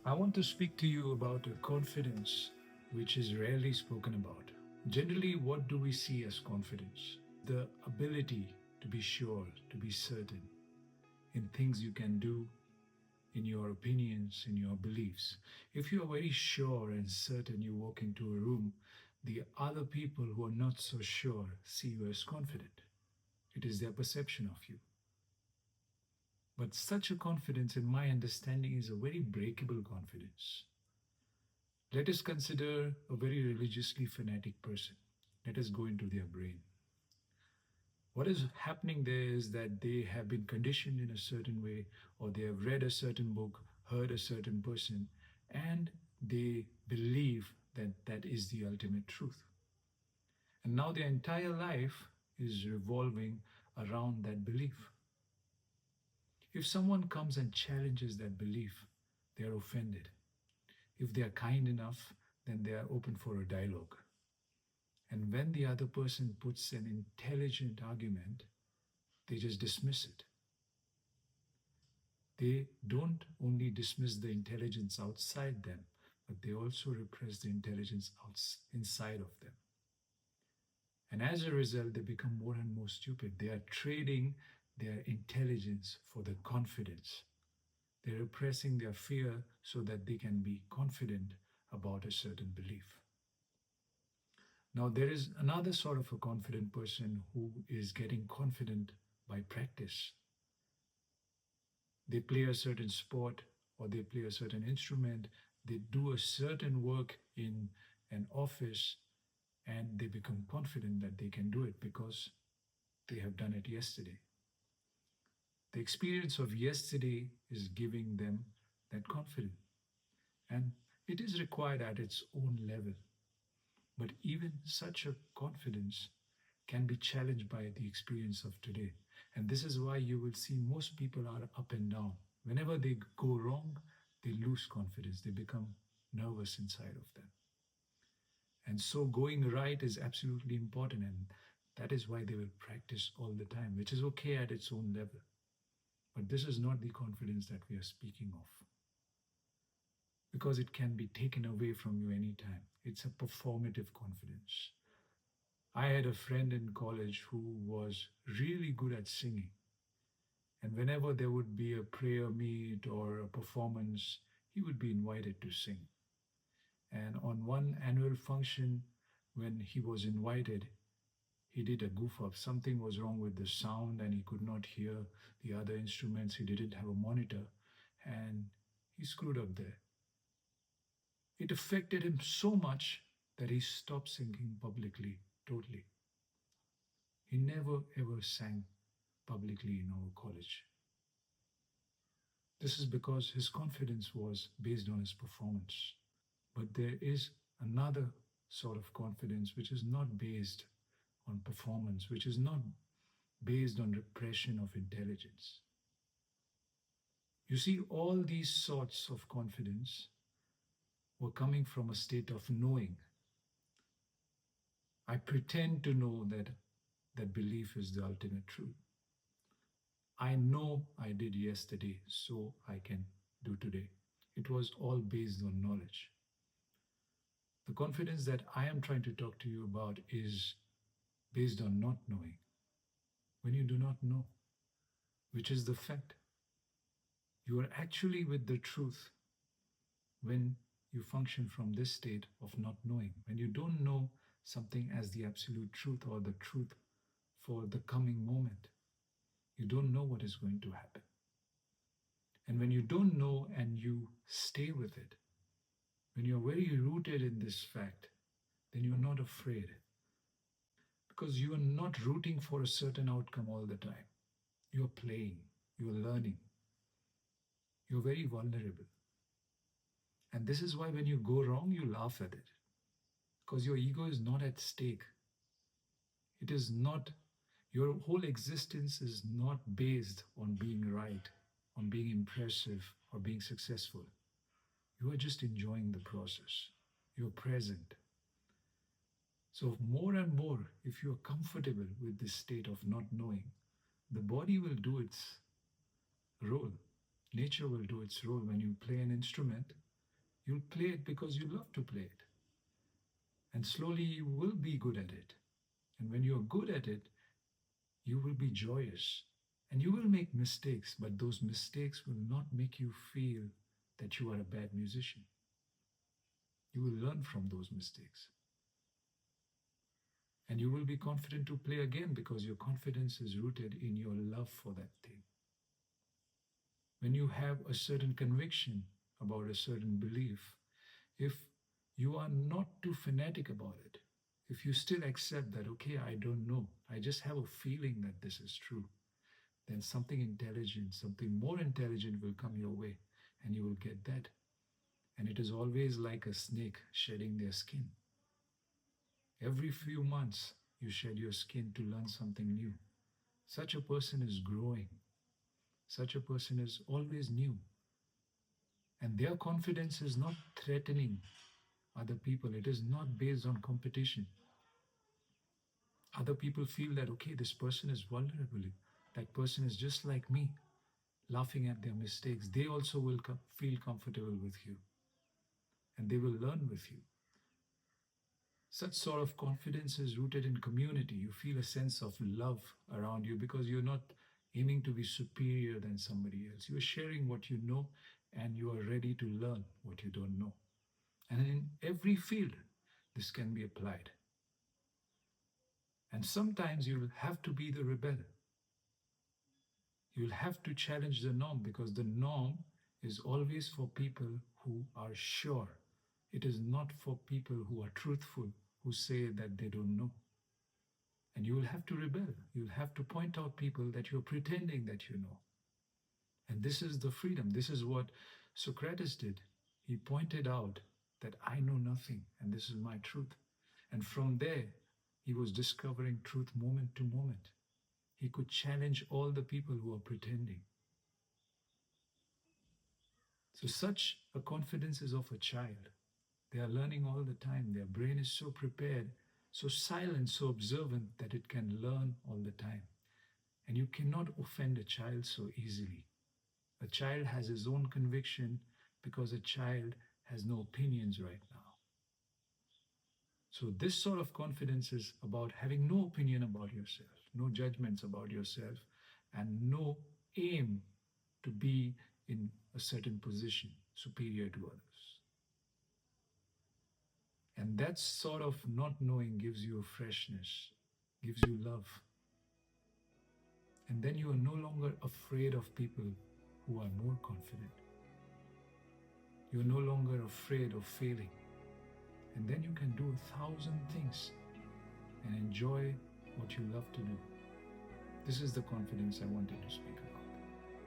I want to speak to you about a confidence which is rarely spoken about. Generally, what do we see as confidence? The ability to be sure, to be certain in things you can do, in your opinions, in your beliefs. If you are very sure and certain you walk into a room, the other people who are not so sure see you as confident. It is their perception of you. But such a confidence, in my understanding, is a very breakable confidence. Let us consider a very religiously fanatic person. Let us go into their brain. What is happening there is that they have been conditioned in a certain way, or they have read a certain book, heard a certain person, and they believe that that is the ultimate truth. And now their entire life is revolving around that belief. If someone comes and challenges that belief, they are offended. If they are kind enough, then they are open for a dialogue. And when the other person puts an intelligent argument, they just dismiss it. They don't only dismiss the intelligence outside them, but they also repress the intelligence inside of them. And as a result, they become more and more stupid. They are trading their intelligence for the confidence. They're repressing their fear so that they can be confident about a certain belief. Now, there is another sort of a confident person who is getting confident by practice. They play a certain sport or they play a certain instrument, they do a certain work in an office, and they become confident that they can do it because they have done it yesterday. The experience of yesterday is giving them that confidence, and it is required at its own level. But even such a confidence can be challenged by the experience of today. And this is why you will see most people are up and down. Whenever they go wrong, they lose confidence. They become nervous inside of them. And so going right is absolutely important. And that is why they will practice all the time, which is okay at its own level. But this is not the confidence that we are speaking of, because it can be taken away from you anytime. It's a performative confidence. I had a friend in college who was really good at singing. And whenever there would be a prayer meet or a performance, he would be invited to sing. And on one annual function, when he was invited, he did a goof up. Something was wrong with the sound and he could not hear the other instruments. He didn't have a monitor and he screwed up there. It affected him so much that he stopped singing publicly totally. He never ever sang publicly in our college. This is because his confidence was based on his performance. But there is another sort of confidence which is not based on performance, which is not based on repression of intelligence. You see, all these sorts of confidence were coming from a state of knowing. I pretend to know that that belief is the ultimate truth. I know I did yesterday, so I can do today. It was all based on knowledge. The confidence that I am trying to talk to you about is based on not knowing. When you do not know, which is the fact, you are actually with the truth when you function from this state of not knowing. When you don't know something as the absolute truth or the truth for the coming moment, you don't know what is going to happen. And when you don't know and you stay with it, when you're very rooted in this fact, then you're not afraid. Because you are not rooting for a certain outcome all the time. You're playing, you're learning, you're very vulnerable. And this is why when you go wrong, you laugh at it. Because your ego is not at stake. It is not, your whole existence is not based on being right, on being impressive, or being successful. You are just enjoying the process. You're present. So more and more, if you are comfortable with this state of not knowing, the body will do its role. Nature will do its role. When you play an instrument, You'll play it because you love to play it. And slowly you will be good at it. And when you're good at it, you will be joyous. And you will make mistakes, but those mistakes will not make you feel that you are a bad musician. You will learn from those mistakes. And you will be confident to play again because your confidence is rooted in your love for that thing. When you have a certain conviction about a certain belief, if you are not too fanatic about it, if you still accept that, okay, I don't know, I just have a feeling that this is true, then something intelligent, something more intelligent will come your way and you will get that. And it is always like a snake shedding their skin. Every few months, you shed your skin to learn something new. Such a person is growing. Such a person is always new. And their confidence is not threatening other people. It is not based on competition. Other people feel that, okay, this person is vulnerable. That person is just like me, laughing at their mistakes. They also will feel comfortable with you. And they will learn with you. Such sort of confidence is rooted in community. You feel a sense of love around you because you're not aiming to be superior than somebody else. You are sharing what you know and you are ready to learn what you don't know. And in every field, this can be applied. And sometimes you'll have to be the rebel. You'll have to challenge the norm because the norm is always for people who are sure. It is not for people who are truthful, who say that they don't know. And you will have to rebel. You'll have to point out people that you're pretending that you know. And this is the freedom. This is what Socrates did. He pointed out that I know nothing and this is my truth. And from there, he was discovering truth moment to moment. He could challenge all the people who are pretending. So such a confidence is of a child. They are learning all the time. Their brain is so prepared, so silent, so observant that it can learn all the time. And you cannot offend a child so easily. A child has his own conviction because a child has no opinions right now. So this sort of confidence is about having no opinion about yourself, no judgments about yourself, and no aim to be in a certain position superior to others. And that sort of not knowing gives you a freshness, gives you love. And then you are no longer afraid of people who are more confident. You are no longer afraid of failing. And then you can do 1,000 things and enjoy what you love to do. This is the confidence I wanted to speak of.